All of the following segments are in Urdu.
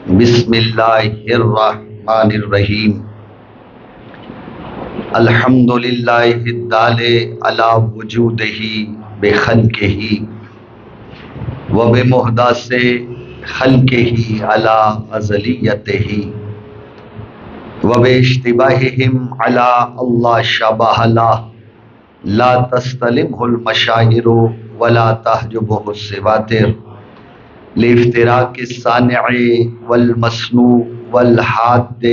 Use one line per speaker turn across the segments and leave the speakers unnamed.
بسم اللہ الرحمن الرحیم الحمد للہ الدال علی وجودہ بخلقہ وبمحدث خلقہ علی ازلیتہ وباشتباہہم علی اللہ شبہ لا تستلمہ المشاعر ولا تحجبہ السواتر لافتراق الصانع والمصنوع والحاد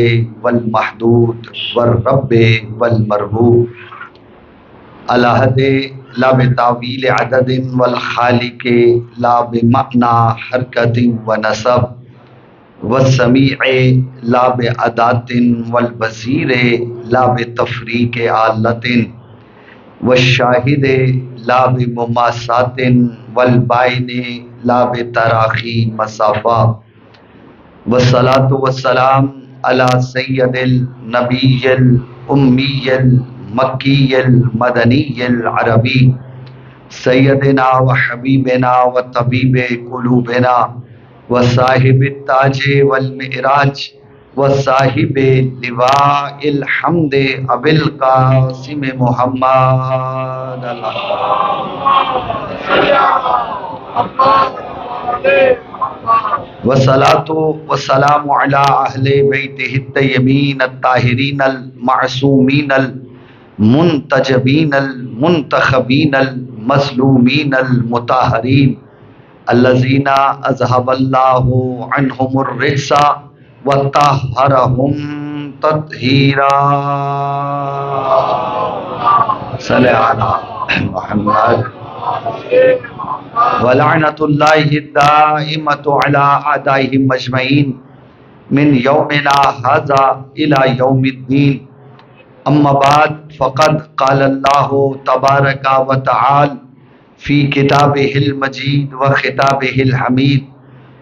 والمحدود والرب والمربوب الاحد لا بتاویل عدد والخالق لا بمعنى حرکت ونسب والسمیع لا بعدات والبصیر لا بتفریق آلت والشاہد لا بمماسات والبائن لا بتراخی مسافہ والصلاة والسلام علی سید النبی الامی المکی المدنی العربی سیدنا و حبیبنا و طبیب قلوبنا و صاحب التاج والمعراج و صاحب لواء الحمد ابی القاسم محمد والصلاة والسلام على اہل بیتہ الطیبین الطاہرین المعصومین المنتجبین المنتخبین المظلومین المطہرین الذین اذهب اللہ عنہم الرجس وطہرہم تطہیرا صلی علی محمد ولعنت اللہ الدائمۃ علی اعدائہم اجمعین من یومنا ھذا الی یوم الدین اما بعد فقد قال اللہ تبارک و تعالی فی کتابہ المجید و خطابہ الحمید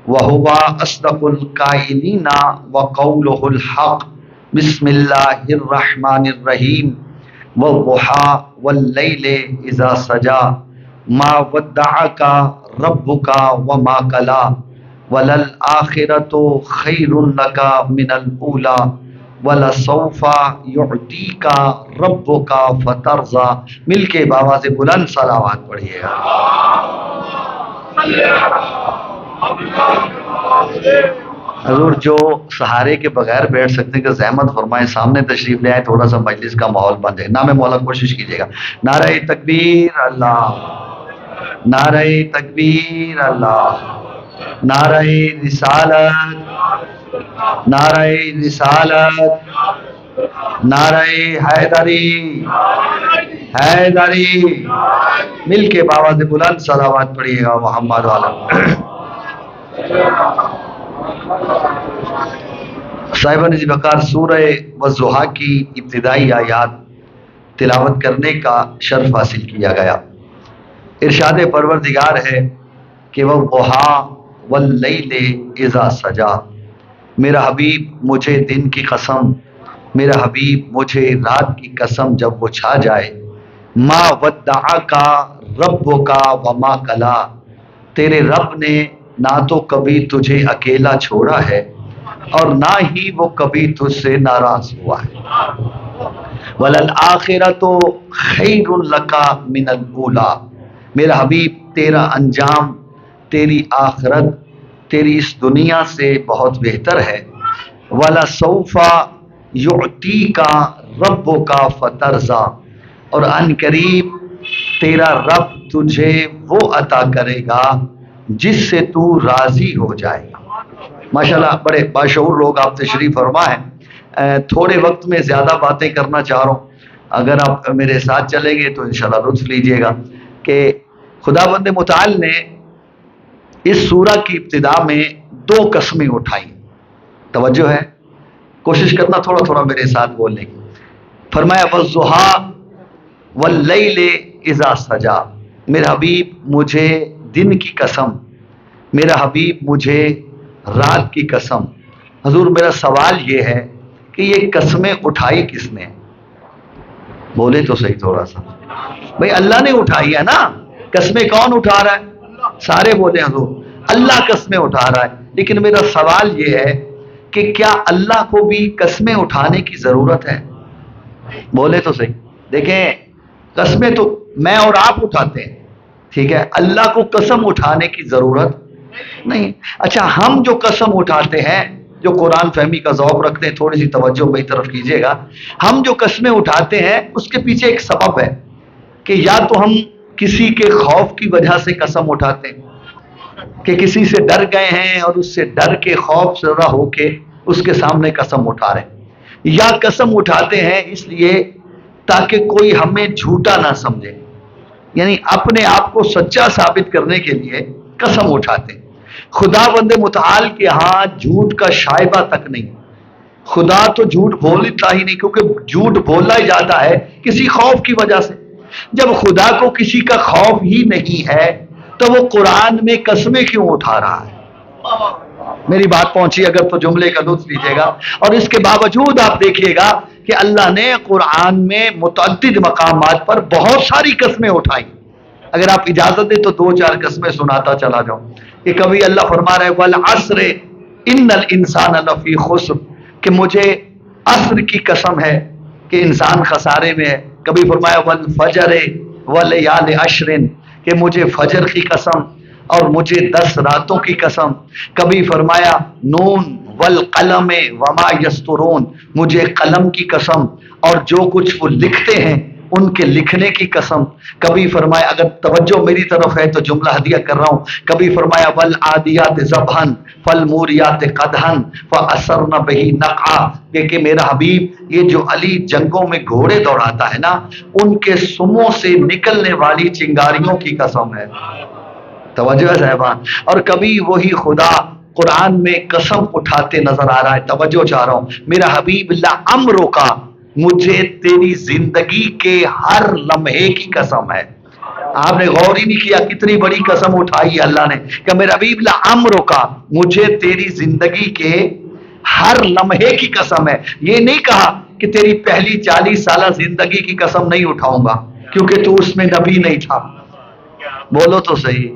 وہو اصدق القائلین وقولہ الحق بسم اللہ الرحمن الرحیم والضحی واللیل اذا سجی ما ودعک ربک وما قلی وللآخرۃ خیر لک من الاولی ولسوف یعطیک ربک فترضی. مل کے بآواز بلند صلوات پڑھیے گا. حضور جو سہارے کے بغیر بیٹھ سکتے کہ زحمت فرمائیں سامنے تشریف لے آئے, تھوڑا سا مجلس کا ماحول بن جائے. نام مولا کوشش کیجیے گا. نعرہ تکبیر اللہ, نعرہ تکبیر اللہ, نعرہ رسالت, نعرہ رسالت, نعرہ حیدری, حیدری. مل کے بآواز بلند صلوات پڑھیے گا محمد والا. صاحبان جی بکار سورہ والضحیٰ کی ابتدائی آیات تلاوت کرنے کا شرف حاصل کیا گیا. ارشاد پروردگار ہے کہ وہ والضحیٰ واللیل اذا سجی, میرا حبیب مجھے دن کی قسم, میرا حبیب مجھے رات کی قسم جب وہ چھا جائے. ما ودعک ربک وما قلی, تیرے رب نے نہ تو کبھی تجھے اکیلا چھوڑا ہے اور نہ ہی وہ کبھی تجھ سے ناراض ہوا ہے. وَلَلْآخِرَةُ خَيْرٌ لَكَ مِنَ الْأُولَى, میرا حبیب تیرا انجام, تیری آخرت, تیری اس دنیا سے بہت بہتر ہے. وَلَسَوْفَ يُعْطِيكَ رَبُّكَ فَتَرْضَى, اور ان قریب تیرا رب تجھے وہ عطا کرے گا جس سے تو راضی ہو جائے گا. ماشاءاللہ بڑے باشعور لوگ آپ تشریف فرما ہیں. تھوڑے وقت میں زیادہ باتیں کرنا چاہ رہا ہوں, اگر آپ میرے ساتھ چلیں گے تو انشاءاللہ لطف لیجئے گا کہ خداوند متعال نے اس سورہ کی ابتدا میں 2 قسمیں اٹھائیں. توجہ ہے, کوشش کرنا تھوڑا تھوڑا میرے ساتھ بولنے کی. فرمایا والضحیٰ واللیل اذا سجی, میرا حبیب مجھے دن کی قسم, میرا حبیب مجھے رات کی قسم. حضور میرا سوال یہ ہے کہ یہ قسمیں اٹھائی کس نے؟ بولے تو صحیح تھوڑا سا. بھئی اللہ نے اٹھائی ہے نا. قسمیں کون اٹھا رہا ہے؟ سارے بولے حضور اللہ قسمیں اٹھا رہا ہے. لیکن میرا سوال یہ ہے کہ کیا اللہ کو بھی قسمیں اٹھانے کی ضرورت ہے؟ بولے تو صحیح. دیکھیں قسمیں تو میں اور آپ اٹھاتے ہیں، ٹھیک ہے، اللہ کو قسم اٹھانے کی ضرورت نہیں. اچھا ہم جو قسم اٹھاتے ہیں، جو قرآن فہمی کا ذوق رکھتے ہیں، تھوڑی سی توجہ میری طرف کیجیے گا، ہم جو قسمیں اٹھاتے ہیں اس کے پیچھے ایک سبب ہے کہ یا تو ہم کسی کے خوف کی وجہ سے قسم اٹھاتے ہیں کہ کسی سے ڈر گئے ہیں اور اس سے ڈر کے خوف زدہ ہو کے اس کے سامنے قسم اٹھا رہے ہیں، یا قسم اٹھاتے ہیں اس لیے تاکہ کوئی ہمیں جھوٹا نہ سمجھے، یعنی اپنے آپ کو سچا ثابت کرنے کے لیے قسم اٹھاتے ہیں. خدا بند متعال کے ہاں جھوٹ کا شائبہ تک نہیں. خدا تو جھوٹ بولتا ہی نہیں، کیونکہ جھوٹ بولا ہی جاتا ہے کسی خوف کی وجہ سے. جب خدا کو کسی کا خوف ہی نہیں ہے تو وہ قرآن میں قسمیں کیوں اٹھا رہا ہے؟ میری بات پہنچی اگر تو جملے کا لطف لیجیے گا. اور اس کے باوجود آپ دیکھیے گا کہ اللہ نے قرآن میں متعدد مقامات پر بہت ساری قسمیں اٹھائی. اگر آپ اجازت دیں تو 2-4 قسمیں سناتا چلا جاؤں. کہ کبھی اللہ فرما رہے والعصر ان الانسان لفی خسر، کہ مجھے عصر کی قسم ہے کہ انسان خسارے میں ہے. کبھی فرمایا والفجر ولیال عشر، کہ مجھے فجر کی قسم اور مجھے 10 راتوں کی قسم. کبھی فرمایا نون والقلم وما یسطرون، مجھے قلم کی قسم اور جو کچھ وہ لکھتے ہیں ان کے لکھنے کی قسم. کبھی فرمایا، اگر توجہ میری طرف ہے تو جملہ ہدیہ کر رہا ہوں، کبھی فرمایا والعادیات ضبحا فالموریات قدحا فاثرن بہ نقعا، کہ میرا حبیب یہ جو علی جنگوں میں گھوڑے دوڑاتا ہے نا، ان کے سموں سے نکلنے والی چنگاریوں کی قسم ہے. توجہ ہے صاحبان. اور کبھی وہی خدا قرآن میں قسم اٹھاتے نظر آ رہا ہے. توجہ چاہ رہا ہوں، میرا حبیب لعمرو کا، مجھے تیری زندگی کے ہر لمحے کی قسم ہے. آپ نے غور ہی نہیں کیا کتنی بڑی قسم اٹھائی اللہ نے کہ میرا حبیب لعمرو کا، مجھے تیری زندگی کے ہر لمحے کی قسم ہے. یہ نہیں کہا کہ تیری پہلی 40 سالہ زندگی کی قسم نہیں اٹھاؤں گا کیونکہ تو اس میں نبی نہیں تھا. بولو تو صحیح.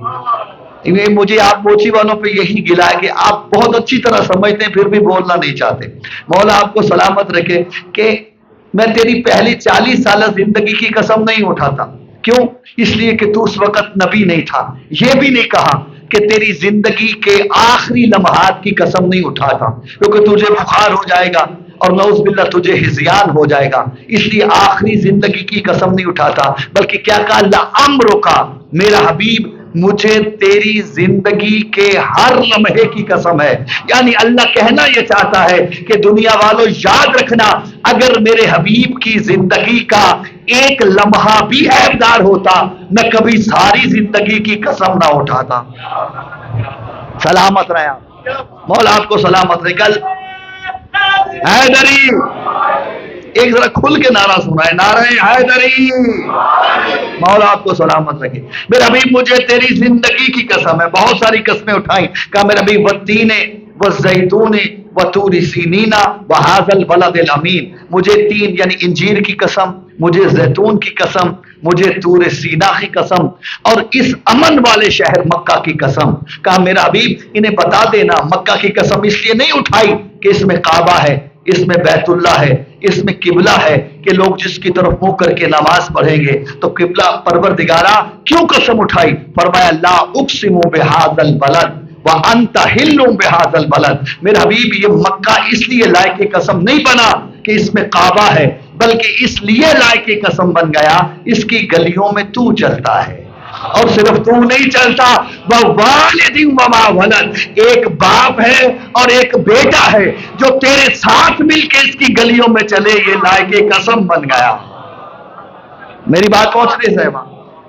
مجھے آپ موچی والوں پہ یہی گلا ہے کہ آپ بہت اچھی طرح سمجھتے ہیں پھر بھی بولنا نہیں چاہتے. مولا آپ کو سلامت رکھے کہ میں تیری پہلی 40 سالہ زندگی کی قسم نہیں اٹھاتا. کیوں؟ اس لیے کہ تو اس وقت نبی نہیں تھا. یہ بھی نہیں کہا کہ تیری زندگی کے آخری لمحات کی قسم نہیں اٹھاتا کیونکہ تجھے بخار ہو جائے گا اور نعوذ باللہ تجھے ہذیان ہو جائے گا، اس لیے آخری زندگی کی قسم نہیں اٹھاتا. بلکہ کیا کہا؟ لعمرو کا، میرا حبیب مجھے تیری زندگی کے ہر لمحے کی قسم ہے. یعنی اللہ کہنا یہ چاہتا ہے کہ دنیا والوں یاد رکھنا، اگر میرے حبیب کی زندگی کا ایک لمحہ بھی عیبدار ہوتا میں کبھی ساری زندگی کی قسم نہ اٹھاتا. سلامت رہے آپ، مولا آپ کو سلامت رہے. کل حیدری، ایک ذرا کھل کے نعرہ سنا ہے، نعرہ حیدری. مولا آپ کو سلامت رکھے. میرا حبیب مجھے تیری زندگی کی قسم ہے. بہت ساری قسمیں اٹھائیں. کہا میرا حبیب والتین والزیتون وطور سینین وہذا البلد الامین، مجھے 3 یعنی انجیر کی قسم، مجھے زیتون کی قسم، مجھے طور سینا کی قسم اور اس امن والے شہر مکہ کی قسم. کہا میرا حبیب انہیں بتا دینا مکہ کی قسم اس لیے نہیں اٹھائی کہ اس میں کعبہ ہے، اس میں بیت اللہ ہے، اس میں قبلہ ہے کہ لوگ جس کی طرف منہ کر کے نماز پڑھیں گے، تو قبلہ پروردگارہ کیوں قسم اٹھائی؟ فرمایا لا اقسم بہذا البلد وانت حل بہذا البلد. میرے حبیب یہ مکہ اس لیے لائق قسم نہیں بنا کہ اس میں کعبہ ہے، بلکہ اس لیے لائق قسم بن گیا اس کی گلیوں میں تو چلتا ہے. اور صرف تو نہیں چلتا، ووالد وما ولد، ایک باپ ہے اور ایک بیٹا ہے جو تیرے ساتھ مل کے اس کی گلیوں میں چلے، یہ لائق قسم بن گیا. میری بات پہنچ رہی ہے صاحبہ؟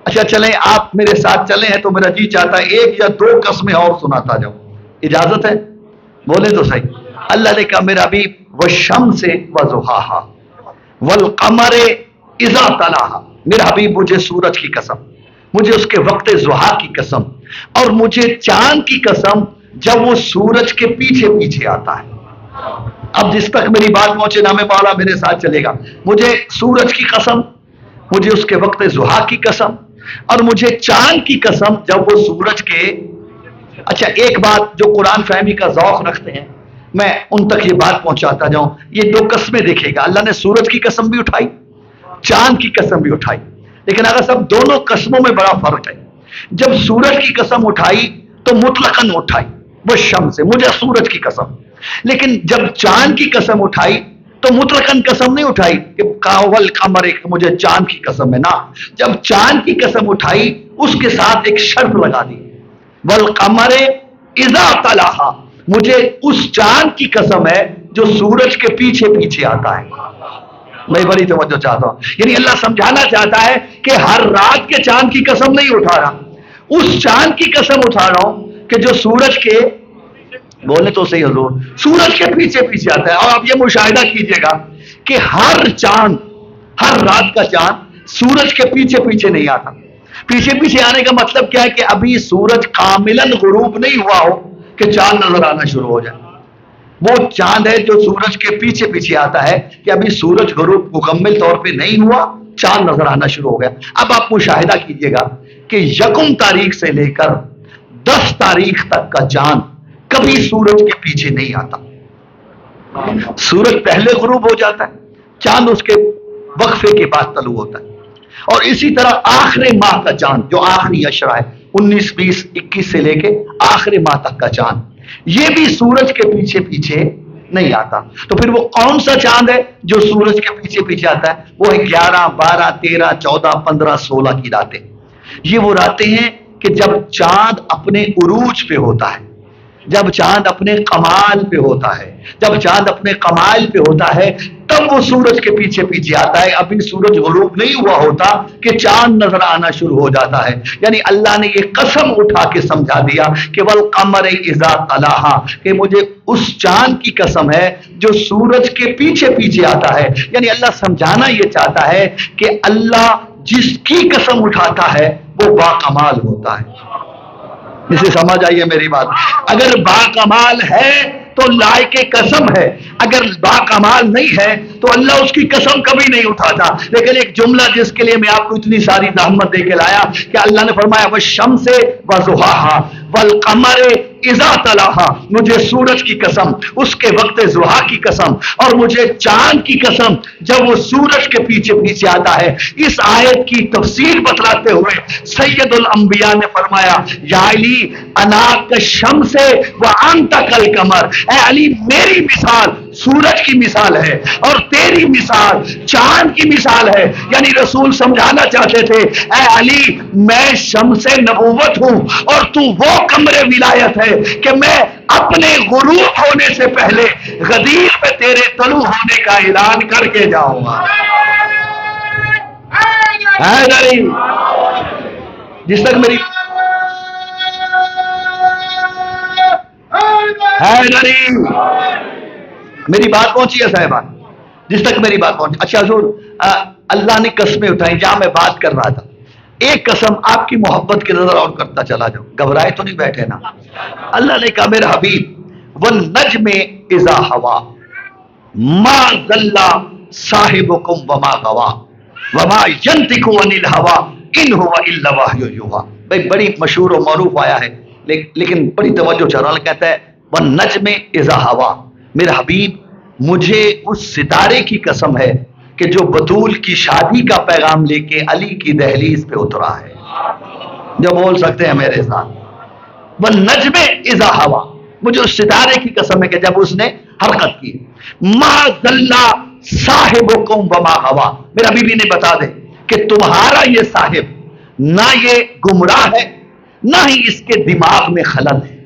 اچھا چلیں آپ میرے ساتھ چلے ہیں تو میرا جی چاہتا ہے 1 یا 2 قسمیں اور سناتا جاؤں. اجازت ہے؟ بولے تو صحیح. اللہ نے کہا میرا حبیب والشمس وضحاہا والقمر اذا تلاہا، میرا حبیب مجھے سورج کی قسم، مجھے اس کے وقت ضحیٰ کی قسم اور مجھے چاند کی قسم جب وہ سورج کے پیچھے پیچھے آتا ہے. اب جس تک میری بات پہنچے نام مولا میرے ساتھ چلے گا. مجھے سورج کی قسم، مجھے اس کے وقت ضحیٰ کی قسم اور مجھے چاند کی قسم جب وہ سورج کے اچھا ایک بات جو قرآن فہمی کا ذوق رکھتے ہیں میں ان تک یہ بات پہنچاتا جاؤں. یہ دو قسمیں دیکھے گا, اللہ نے سورج کی قسم بھی اٹھائی, چاند کی قسم بھی اٹھائی, لیکن اگر سب دونوں قسموں میں بڑا فرق ہے. جب سورج کی قسم اٹھائی تو مطلقاً اٹھائی, وہ شمس سے, مجھے سورج کی قسم. لیکن جب چاند کی قسم اٹھائی تو مطلقاً قسم نہیں اٹھائی کہ کاول قمر, مجھے چاند کی قسم ہے, نہ. جب چاند کی قسم اٹھائی اس کے ساتھ ایک شرط لگا دی, والقمر اذا طلعہ, مجھے اس چاند کی قسم ہے جو سورج کے پیچھے پیچھے آتا ہے. میں بڑی توجہ چاہتا ہوں, یعنی اللہ سمجھانا چاہتا ہے کہ ہر رات کے چاند کی قسم نہیں اٹھا رہا, اس چاند کی قسم اٹھا رہا ہوں کہ جو سورج کے, بولے تو صحیح حضور, سورج کے پیچھے پیچھے آتا ہے. اور آپ یہ مشاہدہ کیجئے گا کہ ہر چاند, ہر رات کا چاند سورج کے پیچھے پیچھے نہیں آتا. پیچھے پیچھے آنے کا مطلب کیا ہے کہ ابھی سورج کاملاً غروب نہیں ہوا ہو کہ چاند نظر آنا شروع ہو جائے. وہ چاند ہے جو سورج کے پیچھے پیچھے آتا ہے کہ ابھی سورج غروب مکمل طور پہ نہیں ہوا, چاند نظر آنا شروع ہو گیا. اب آپ مشاہدہ کیجئے گا کہ یکم تاریخ سے لے کر 10 تاریخ تک کا چاند کبھی سورج کے پیچھے نہیں آتا. سورج پہلے غروب ہو جاتا ہے, چاند اس کے وقفے کے بعد طلوع ہوتا ہے. اور اسی طرح آخری ماہ کا چاند جو آخری اشرا ہے 19 20 21 سے لے کے آخری ماہ تک کا چاند, یہ بھی سورج کے پیچھے پیچھے نہیں آتا. تو پھر وہ کون سا چاند ہے جو سورج کے پیچھے پیچھے آتا ہے؟ وہ ہے 11 12 13 14 15 16 کی راتیں. یہ وہ راتیں ہیں کہ جب چاند اپنے عروج پہ ہوتا ہے, جب چاند اپنے کمال پہ ہوتا ہے, جب چاند اپنے کمال پہ ہوتا ہے تب وہ سورج کے پیچھے پیچھے آتا ہے. ابھی سورج غروب نہیں ہوا ہوتا کہ چاند نظر آنا شروع ہو جاتا ہے. یعنی اللہ نے یہ قسم اٹھا کے سمجھا دیا کہ والقمر اذا طلعہ, کہ مجھے اس چاند کی قسم ہے جو سورج کے پیچھے پیچھے آتا ہے. یعنی اللہ سمجھانا یہ چاہتا ہے کہ اللہ جس کی قسم اٹھاتا ہے وہ باکمال ہوتا ہے. اسے سمجھ آئیے میری بات, اگر باکمال ہے تو لائق قسم ہے, اگر باکمال نہیں ہے تو اللہ اس کی قسم کبھی نہیں اٹھاتا. لیکن ایک جملہ جس کے لیے میں آپ کو اتنی ساری زحمت دے کے لایا کہ اللہ نے فرمایا والشمس وضحاہا والقمر اذا طلعہ, مجھے سورج کی قسم, اس کے وقت ضحیٰ کی قسم, اور مجھے چاند کی قسم جب وہ سورج کے پیچھے پیچھے آتا ہے. اس آیت کی تفسیر بتلاتے ہوئے سید الانبیاء نے فرمایا یا علی انا کالشمس وانت کالقمر, اے علی میری مثال سورج کی مثال ہے اور تیری مثال چاند کی مثال ہے. یعنی رسول سمجھانا چاہتے تھے اے علی میں شمس نبوت ہوں اور تو وہ قمر ولایت ہے کہ میں اپنے غروب ہونے سے پہلے غدیر میں تیرے طلوع ہونے کا اعلان کر کے جاؤں گا. حیدری, جس تک میری حیدری میری بات پہنچی ہے صاحبان, جس تک میری بات پہنچی. اچھا حضور اللہ نے قسمیں اٹھائی, جہاں میں بات کر رہا تھا ایک قسم آپ کی محبت کی نظر اور کرتا چلا جاؤں, گھبرائے تو نہیں بیٹھے نا. اللہ نے کہا میرا حبیب والنجم اذا ہوا ما ضل صاحبکم وما غوا وما ینطق عن الہوى ان هو الا وحی یوحی. بھائی بڑی مشہور و معروف آیا ہے لیکن بڑی توجہ چاہ رہا, کہتا ہے والنجم اذا ہوا, میرا حبیب مجھے اس ستارے کی قسم ہے کہ جو بطول کی شادی کا پیغام لے کے علی کی دہلیز پہ اترا ہے. جو بول سکتے ہیں میرے ساتھ, والنجم اذا ہوا, مجھے اس ستارے کی قسم ہے کہ جب اس نے حرکت کی. ما ضل صاحبکم وما غوا, میرا بیوی نے بتا دے کہ تمہارا یہ صاحب نہ یہ گمراہ ہے نہ ہی اس کے دماغ میں خلل ہے.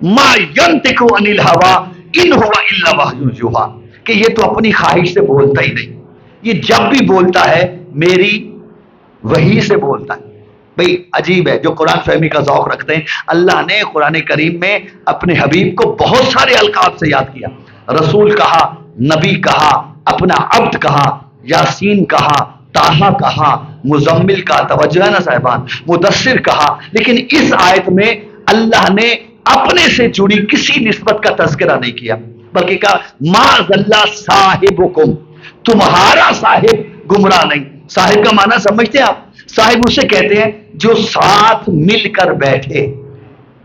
ما ینطق عن الہوى ان هو الا وحی یوحی, کہ یہ تو اپنی خواہش سے بولتا ہی نہیں, یہ جب بھی بولتا ہے میری وحی سے بولتا ہے. بھئی عجیب ہے جو قرآن فہمی کا ذوق رکھتے ہیں. اللہ نے قرآن کریم میں اپنے حبیب کو بہت سارے القاب سے یاد کیا. رسول کہا, نبی کہا, اپنا عبد کہا, یاسین کہا, طٰہٰ کہا, مزمل کا, توجہ ہے نا صاحبان, مدثر کہا. لیکن اس آیت میں اللہ نے اپنے سے جڑی کسی نسبت کا تذکرہ نہیں کیا, بلکہ کہا ما ضل صاحبکم, تمہارا صاحب گمراہ نہیں. صاحب کا معنی سمجھتے ہیں آپ؟ صاحب اسے کہتے ہیں جو ساتھ مل کر بیٹھے,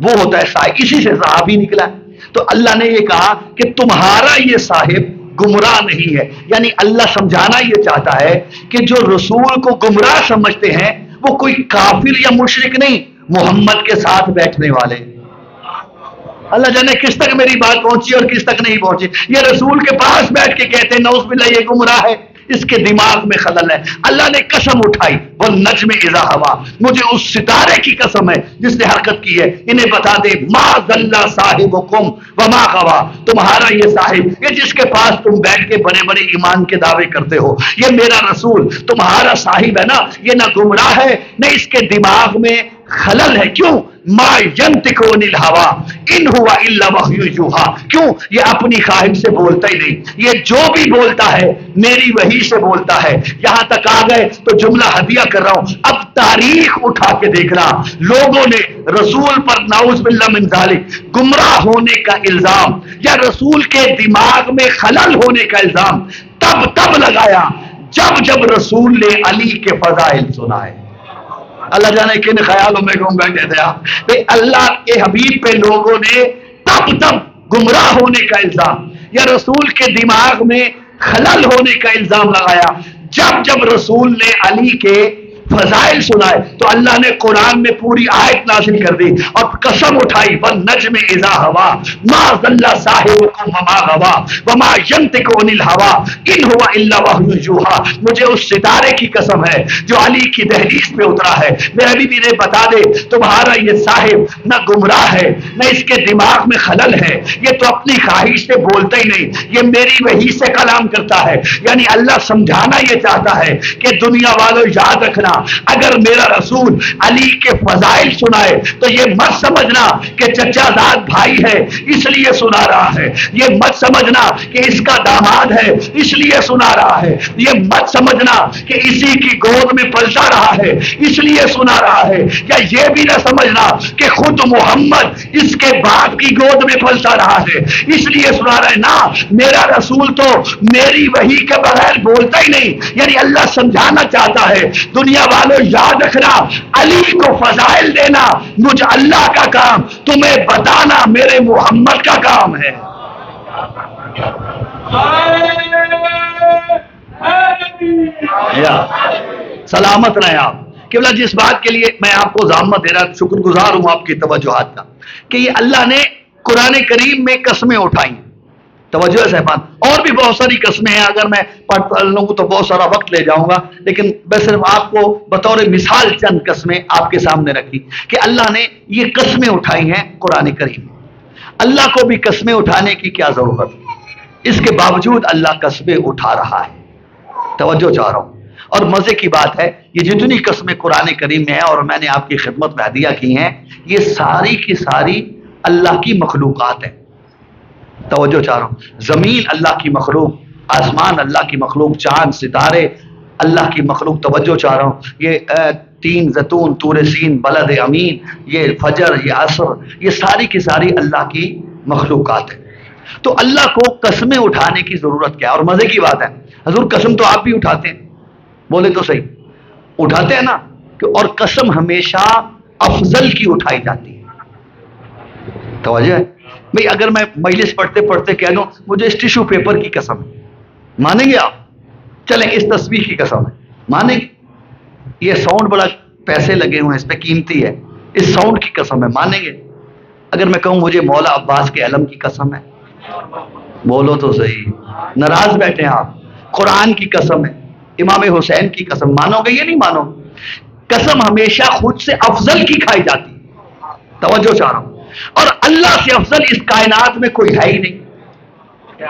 وہ ہوتا ہے صاحب، اسی سے صحابی نکلا ہے۔ تو اللہ نے یہ کہا کہ تمہارا یہ صاحب گمراہ نہیں ہے، یعنی اللہ سمجھانا یہ چاہتا ہے کہ جو رسول کو گمراہ سمجھتے ہیں وہ کوئی کافر یا مشرک نہیں، محمد کے ساتھ بیٹھنے والے۔ اللہ جانے کس تک میری بات پہنچی اور کس تک نہیں پہنچی۔ یہ رسول کے پاس بیٹھ کے کہتے ہیں نعوذ باللہ یہ گمراہ ہے، اس کے دماغ میں خلل ہے۔ اللہ نے قسم اٹھائی والنجم اذا ہوا، مجھے اس ستارے کی قسم ہے جس نے حرکت کی ہے، انہیں بتا دے ما ضل صاحبکم وما غوا، تمہارا یہ صاحب، یہ جس کے پاس تم بیٹھ کے بڑے بڑے ایمان کے دعوے کرتے ہو، یہ میرا رسول تمہارا صاحب ہے نا، یہ نہ گمراہ ہے نہ اس کے دماغ میں خلل ہے۔ کیوں؟ ما ینطق عن الہوی ان ہوا الا وحی یوحی، کیوں؟ یہ اپنی خواہش سے بولتا ہی نہیں، یہ جو بھی بولتا ہے میری وحی سے بولتا ہے۔ یہاں تک آ گئے تو جملہ ہدیہ کر رہا ہوں، اب تاریخ اٹھا کے دیکھنا، لوگوں نے رسول پر نعوذ باللہ من ذالک گمراہ ہونے کا الزام یا رسول کے دماغ میں خلل ہونے کا الزام تب لگایا جب رسول نے علی کے فضائل سنائے۔ اللہ جانے کن خیالوں میں گم بیٹھے تھے آپ، بھئی اللہ کے حبیب پہ لوگوں نے تب گمراہ ہونے کا الزام یا رسول کے دماغ میں خلل ہونے کا الزام لگایا جب رسول نے علی کے فضائل سنائے۔ تو اللہ نے قرآن میں پوری آیت نازل کر دی اور قسم اٹھائی والنجم اذا ہوا ما ضل صاحبکم وما غوا وما ینطق عن الہوی ان ہوا الا وحی یوحی، مجھے اس ستارے کی قسم ہے جو علی کی دہلیز پہ اترا ہے۔ میرے نبی نے بتا دے تمہارا یہ صاحب نہ گمراہ ہے نہ اس کے دماغ میں خلل ہے، یہ تو اپنی خواہش سے بولتا ہی نہیں، یہ میری وحی سے کلام کرتا ہے۔ یعنی اللہ سمجھانا یہ چاہتا ہے کہ دنیا والوں یاد رکھنا، اگر میرا رسول علی کے فضائل سنائے تو یہ مت سمجھنا کہ چچا زاد بھائی ہے اس لیے سنا رہا ہے، یہ مت سمجھنا کہ اس کا داماد ہے اس لیے سنا رہا ہے، یہ مت سمجھنا کہ اسی کی گود میں پلتا رہا ہے اس لیے سنا رہا ہے، یا یہ بھی نہ سمجھنا کہ خود محمد اس کے باپ کی گود میں پلتا رہا ہے اس لیے سنا رہا ہے۔ نا، میرا رسول تو میری وحی کے بغیر بولتا ہی نہیں۔ یعنی اللہ سمجھانا چاہتا ہے دنیا والوں یاد رکھنا، علی کو فضائل دینا مجھ اللہ کا کام، تمہیں بتانا میرے محمد کا کام ہے۔ یا سلامت رہے آپ کہ اللہ جس بات کے لیے میں آپ کو ضامت دے رہا، شکر گزار ہوں آپ کی توجہات کا، کہ یہ اللہ نے قرآن کریم میں قسمیں اٹھائی۔ توجہ ہے صاحبان، اور بھی بہت ساری قسمیں ہیں، اگر میں پڑھ لوں تو بہت سارا وقت لے جاؤں گا، لیکن میں صرف آپ کو بطور مثال چند قسمیں آپ کے سامنے رکھی کہ اللہ نے یہ قسمیں اٹھائی ہیں قرآن کریم میں۔ اللہ کو بھی قسمیں اٹھانے کی کیا ضرورت ہے؟ اس کے باوجود اللہ قسمیں اٹھا رہا ہے۔ توجہ چاہ رہا ہوں، اور مزے کی بات ہے یہ جتنی قسمیں قرآن کریم میں ہیں اور میں نے آپ کی خدمت میں ہدیہ کی ہیں، یہ ساری کی ساری اللہ کی مخلوقات ہیں۔ توجہ چاہ رہا ہوں، زمین اللہ کی مخلوق، آسمان اللہ کی مخلوق، چاند ستارے اللہ کی مخلوق۔ توجہ چاہ رہا ہوں، یہ تین زیتون، طور سین، بلد امین، یہ فجر، یہ عصر، یہ ساری کی ساری اللہ کی مخلوقات ہیں۔ تو اللہ کو قسمیں اٹھانے کی ضرورت کیا ہے؟ اور مزے کی بات ہے حضور قسم تو آپ بھی اٹھاتے ہیں، بولے تو صحیح، اٹھاتے ہیں نا، اور قسم ہمیشہ افضل کی اٹھائی جاتی ہے۔ توجہ ہے بھئی، اگر میں مجلس پڑھتے پڑھتے کہہ دوں مجھے اس ٹیشو پیپر کی قسم ہے، مانیں گے آپ؟ چلیں اس تصویر کی قسم ہے، مانیں گے؟ یہ ساؤنڈ بڑا پیسے لگے ہوئے ہیں، اس پہ قیمتی ہے، اس ساؤنڈ کی قسم ہے، مانیں گے؟ اگر میں کہوں مجھے مولا عباس کے علم کی قسم ہے، بولو تو صحیح، ناراض بیٹھے ہیں آپ؟ قرآن کی قسم ہے، امام حسین کی قسم، مانو گے یا نہیں مانو گے؟ قسم ہمیشہ خود سے افضل کی کھائی جاتی ہے۔ توجہ چاہ رہا ہوں، اور اللہ سے افضل اس کائنات میں کوئی ہے ہی نہیں۔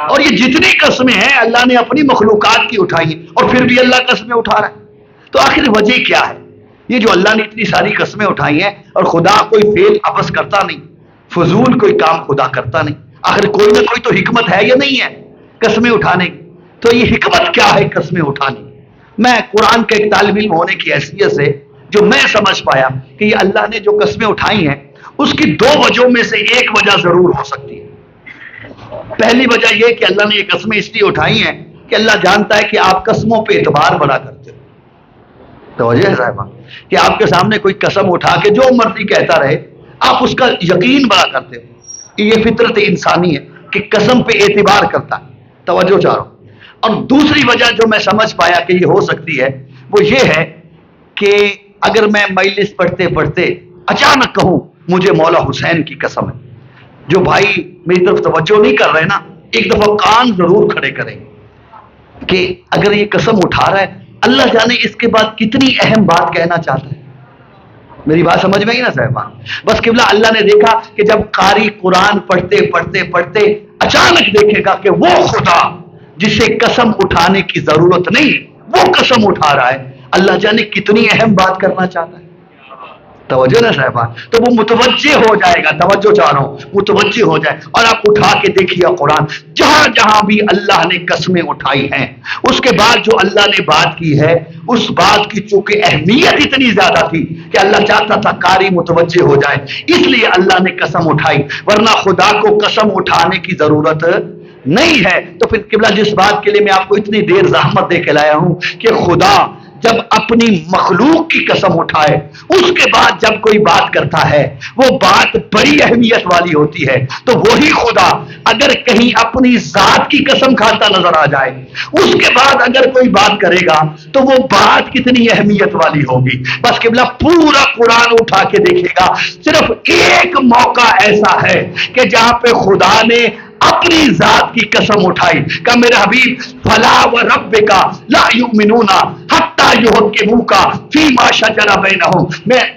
اور یہ جتنی قسمیں ہیں اللہ نے اپنی مخلوقات کی اٹھائی ہیں، اور پھر بھی اللہ قسمیں اٹھا رہا ہے۔ تو آخر وجہ کیا ہے؟ یہ جو اللہ نے اتنی ساری قسمیں اٹھائی ہیں، اور خدا کوئی فعل عبث کرتا نہیں، فضول کوئی کام خدا کرتا نہیں، آخر کوئی نہ کوئی تو حکمت ہے یا نہیں ہے قسمیں اٹھانے کی؟ تو یہ حکمت کیا ہے قسمیں اٹھانے کی؟ میں قرآن کا ایک طالب علم ہونے کی حیثیت سے جو میں سمجھ پایا کہ یہ اللہ نے جو قسمیں اٹھائی ہیں اس کی دو وجہوں میں سے ایک وجہ ضرور ہو سکتی ہے۔ پہلی وجہ یہ کہ اللہ نے یہ قسمیں اس لیے اٹھائی ہیں کہ اللہ جانتا ہے کہ آپ قسموں پہ اعتبار بڑا کرتے ہو۔ توجہ ہے صاحبہ کہ آپ کے سامنے کوئی قسم اٹھا کے جو مرضی کہتا رہے، آپ اس کا یقین بڑا کرتے ہو. یہ فطرت انسانی ہے کہ قسم پہ اعتبار کرتا ہے. توجہ چاہ رہا ہوں. اور دوسری وجہ جو میں سمجھ پایا کہ یہ ہو سکتی ہے وہ یہ ہے کہ اگر میں مجلس پڑھتے پڑھتے اچانک کہوں مجھے مولا حسین کی قسم ہے. جو بھائی میری طرف توجہ نہیں کر رہے نا ایک دفعہ کان ضرور کھڑے کریں کہ اگر یہ قسم اٹھا رہا ہے اللہ جانے اس کے بعد کتنی اہم بات کہنا چاہتا ہے. میری بات سمجھ میں ہی نا صاحبان. بس قبلہ اللہ نے دیکھا کہ جب قاری قرآن پڑھتے پڑھتے پڑھتے اچانک دیکھے گا کہ وہ خدا جسے قسم اٹھانے کی ضرورت نہیں وہ قسم اٹھا رہا ہے, اللہ جانے کتنی اہم بات کرنا چاہتا ہے. توجہ نا صاحبان. تو وہ متوجہ ہو جائے گا. توجہ چاہ رہا ہوں متوجہ ہو جائے. اور آپ اٹھا کے دیکھیے قرآن جہاں جہاں بھی اللہ نے قسمیں اٹھائی ہیں اس کے بعد جو اللہ نے بات کی ہے اس بات کی چونکہ اہمیت اتنی زیادہ تھی کہ اللہ چاہتا تھا قاری متوجہ ہو جائے اس لیے اللہ نے قسم اٹھائی, ورنہ خدا کو قسم اٹھانے کی ضرورت نہیں ہے. تو پھر قبلہ جس بات کے لیے میں آپ کو اتنی دیر زحمت دے کے لایا ہوں کہ خدا جب اپنی مخلوق کی قسم اٹھائے اس کے بعد جب کوئی بات کرتا ہے وہ بات بڑی اہمیت والی ہوتی ہے. تو وہی خدا اگر کہیں اپنی ذات کی قسم کھاتا نظر آ جائے اس کے بعد اگر کوئی بات کرے گا تو وہ بات کتنی اہمیت والی ہوگی. بس قبلہ پورا قرآن اٹھا کے دیکھے گا صرف ایک موقع ایسا ہے کہ جہاں پہ خدا نے اپنی ذات کی قسم اٹھائی کہ میرے حبیب فلا وربک لا یؤمنون حتی یحکموک فیما شجر بینہم.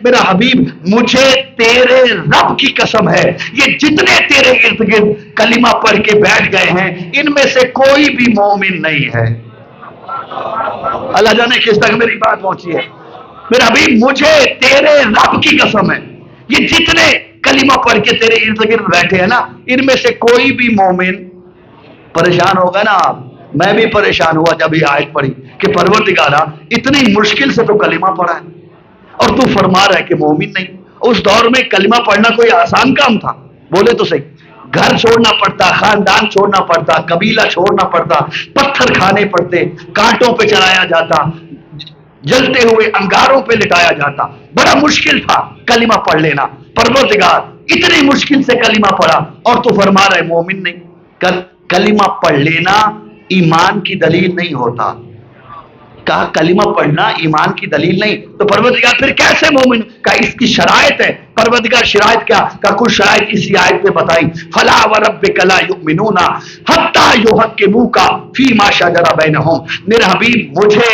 میرا حبیب مجھے تیرے رب کی قسم ہے یہ جتنے تیرے ارد گرد کلمہ پڑھ کے بیٹھ گئے ہیں ان میں سے کوئی بھی مومن نہیں ہے. اللہ جانے کس تک میری بات پہنچی ہے. میرا حبیب مجھے تیرے رب کی قسم ہے یہ جتنے کلمہ پڑھ کے تیرے ارد گرد بیٹھے ہیں نا ان میں سے کوئی بھی مومن. پریشان ہوگا نا آپ. میں بھی پریشان ہوا جب یہ آیت پڑھی کہ پروردگارا اتنی مشکل سے تو کلمہ پڑھا ہے اور تو فرما رہا ہے کہ مومن نہیں. اس دور میں کلمہ پڑھنا کوئی آسان کام تھا؟ بولے تو صحیح. گھر چھوڑنا پڑتا, خاندان چھوڑنا پڑتا, قبیلہ چھوڑنا پڑتا, پتھر کھانے پڑتے, کانٹوں پہ چلایا جاتا, جلتے ہوئے انگاروں پہ لٹایا جاتا. بڑا مشکل تھا کلمہ پڑھ لینا. پروردگار اتنی مشکل سے کلمہ پڑھا اور تو فرما رہے مومن نہیں. کلمہ پڑھ لینا ایمان کی دلیل نہیں ہوتا. کہا کلمہ پڑھنا ایمان کی دلیل نہیں تو پروردگار پھر کیسے مومن کا اس کی شرائط ہے. پروردگار شرائط کیا کا کچھ شرائط اسی آیت پہ بتائی. فلا وربک لا یؤمنون حتی یحکموک فیما شجر بینہم. میرے حبیب مجھے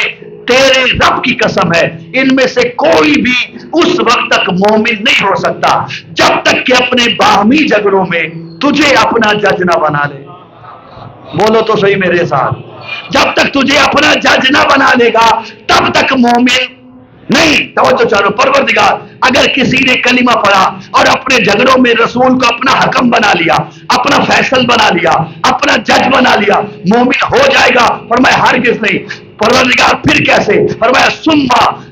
تیرے رب کی قسم ہے ان میں سے کوئی بھی اس وقت تک مومن نہیں ہو سکتا جب تک کہ اپنے باہمی جھگڑوں میں تجھے اپنا جج نہ بنا لے. بولو تو صحیح میرے ساتھ. جب تک تجھے اپنا جج نہ بنا لے گا تب تک مومن نہیں. توجہ چارو. پروردگار اگر کسی نے کلمہ پڑھا اور اپنے جھگڑوں میں رسول کو اپنا حکم بنا لیا, اپنا فیصل بنا لیا, اپنا جج بنا لیا, مومن ہو جائے گا؟ فرمایا ہرگز نہیں. پروردگار پھر کیسے؟ فرمایا ثم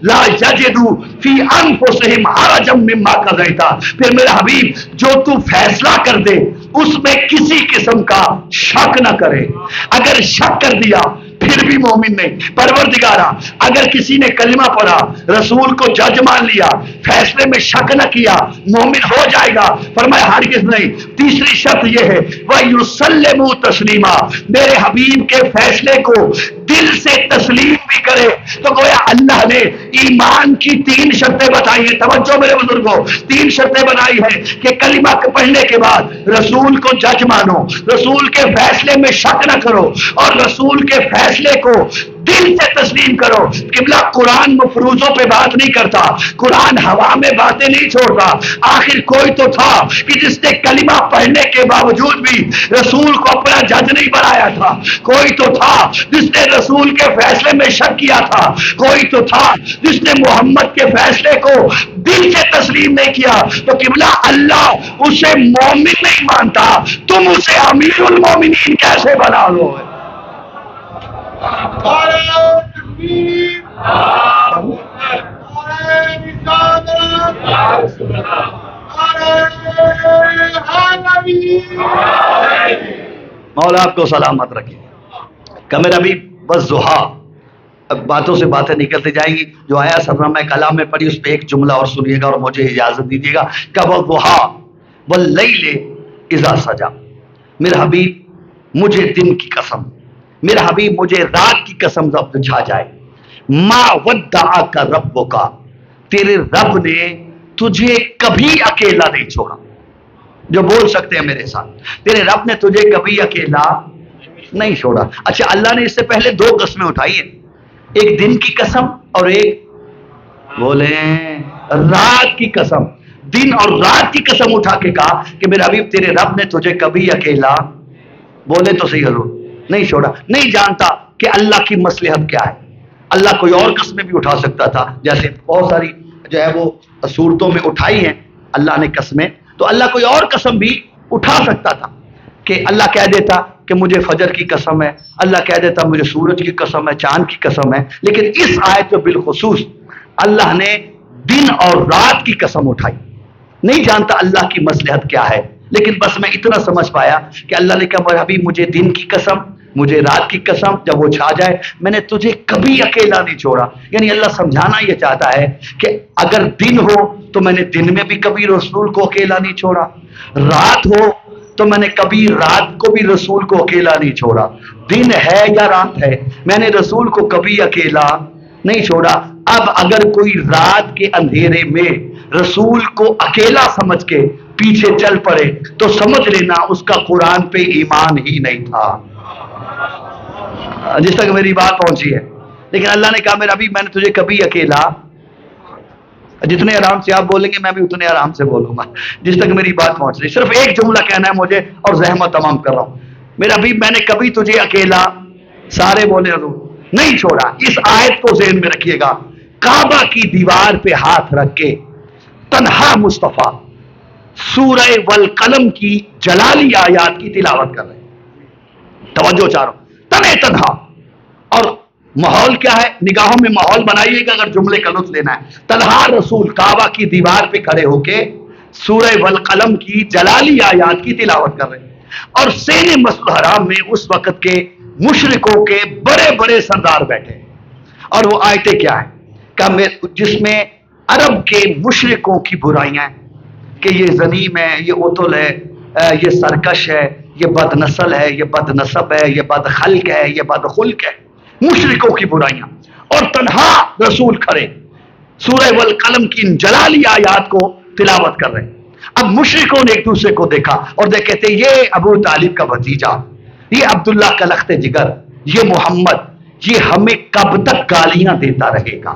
لا یجدوا فی انفسہم حرجا مما قضیت. پھر میرا حبیب جو تو فیصلہ کر دے اس میں کسی قسم کا شک نہ کرے. اگر شک کر دیا پھر بھی مومن نہیں. پروردگارا اگر کسی نے کلمہ پڑھا, رسول کو جج مان لیا, فیصلے میں شک نہ کیا, مومن ہو جائے گا؟ فرمایا ہرگز نہیں. تیسری شرط یہ ہے وَيُسَلِّمُوا تَسْلِيمًا. میرے حبیب کے فیصلے کو دل سے تسلیم بھی کرے. تو گویا اللہ نے ایمان کی 3 شرطیں بتائی ہیں. توجہ میرے بزرگوں, 3 شرطیں بنائی ہیں کہ کلمہ پڑھنے کے بعد رسول کو جج مانو, رسول کے فیصلے میں شک نہ کرو اور رسول کے فیصلے کو دل سے تسلیم کرو. قبلہ قرآن مفروضوں پہ بات نہیں کرتا, قرآن ہوا میں باتیں نہیں چھوڑتا. آخر کوئی تو تھا کہ جس نے کلمہ پڑھنے کے باوجود بھی رسول کو اپنا جج نہیں بنایا تھا. کوئی تو تھا جس نے رسول کے فیصلے میں شک کیا تھا. کوئی تو تھا جس نے محمد کے فیصلے کو دل سے تسلیم نہیں کیا. تو قبلہ اللہ اسے مومن نہیں مانتا, تم اسے امیر المومنین کیسے بنا لو؟ مولا آپ کو سلامت رکھے. کہ میرا بھی بس ضحیٰ اب باتوں سے باتیں نکلتے جائیں گی. جو آیا سرنامہ کلام میں پڑھی اس پہ ایک جملہ اور سنیے گا اور مجھے اجازت دیجیے گا. کہ والضحیٰ واللیل اذا سجا. میرا حبیب مجھے دن کی قسم، میرا حبیب مجھے رات کی قسم جب چھا جائے. ما ودعک ربک، تیرے رب نے تجھے کبھی اکیلا نہیں چھوڑا. جو بول سکتے ہیں میرے ساتھ، تیرے رب نے تجھے کبھی اکیلا نہیں چھوڑا. اچھا اللہ نے اس سے پہلے دو قسمیں اٹھائی ہیں، ایک دن کی قسم اور ایک بولیں رات کی قسم. دن اور رات کی قسم اٹھا کے کہا کہ میرے حبیب تیرے رب نے تجھے کبھی اکیلا، بولے تو صحیح حضور، نہیں چھوڑا. نہیں جانتا کہ اللہ کی مصلحت کیا ہے. اللہ کوئی اور قسمیں بھی اٹھا سکتا تھا، جیسے بہت ساری جو ہے وہ صورتوں میں اٹھائی ہیں اللہ نے قسمیں. تو اللہ کوئی اور قسم بھی اٹھا سکتا تھا کہ اللہ کہہ دیتا کہ مجھے فجر کی قسم ہے، اللہ کہہ دیتا مجھے سورج کی قسم ہے، چاند کی قسم ہے. لیکن اس آیت میں بالخصوص اللہ نے دن اور رات کی قسم اٹھائی. نہیں جانتا اللہ کی مصلحت کیا ہے، لیکن بس میں اتنا سمجھ پایا کہ اللہ نے کہا میرے حبیب مجھے دن کی قسم، مجھے رات کی قسم، جب وہ چھا جائے میں نے تجھے کبھی اکیلا نہیں چھوڑا. یعنی اللہ سمجھانا یہ چاہتا ہے کہ اگر دن ہو تو میں نے دن میں بھی کبھی رسول کو اکیلا نہیں چھوڑا، رات ہو تو میں نے کبھی رات کو بھی رسول کو اکیلا نہیں چھوڑا. دن ہے یا رات ہے، میں نے رسول کو کبھی اکیلا نہیں چھوڑا. اب اگر کوئی رات کے اندھیرے میں رسول کو اکیلا سمجھ کے پیچھے چل پڑے تو سمجھ لینا اس کا قرآن پہ ایمان ہی نہیں تھا. جس تک میری بات پہنچی ہے. لیکن اللہ نے کہا میرا ابھی میں نے تجھے کبھی اکیلا، جتنے آرام سے آپ بولیں گے میں بھی اتنے آرام سے بولوں گا جس تک میری بات پہنچ رہی. صرف ایک جملہ کہنا ہے مجھے اور زحمت تمام کر رہا ہوں. میرا ابھی میں نے کبھی تجھے اکیلا، سارے بولے حضور، نہیں چھوڑا. اس آیت کو ذہن میں رکھیے گا. کعبہ کی دیوار پہ ہاتھ رکھ کے تنہا مصطفیٰ سورہ والقلم کی جلالی آیات کی تلاوت کر رہے ہیں. توجہ چاہ رہا ہوں، تنہا. اور ماحول کیا ہے، نگاہوں میں ماحول بنائیے گا اگر جملے کا لطف لینا ہے. تنہا رسول کعبہ کی دیوار پہ کھڑے ہو کے سورہ والقلم کی جلالی آیات کی تلاوت کر رہے ہیں. اور سین مسجد حرام میں اس وقت کے مشرکوں کے بڑے بڑے سردار بیٹھے. اور وہ آیتیں کیا ہیں کہ جس میں عرب کے مشرکوں کی برائیاں ہیں کہ یہ ظلیم ہے، یہ عتل ہے، یہ سرکش ہے، یہ بد نسل ہے، یہ بد نسب ہے، یہ بد خلق ہے، یہ بد خلق ہے. مشرکوں کی برائیاں. اور تنہا رسول کھڑے سورہ والقلم کی ان جلالی آیات کو تلاوت کر رہے ہیں. اب مشرکوں نے ایک دوسرے کو دیکھا اور کہتے یہ ابو طالب کا بھتیجا، یہ عبداللہ کا لخت جگر، یہ محمد، یہ ہمیں کب تک گالیاں دیتا رہے گا.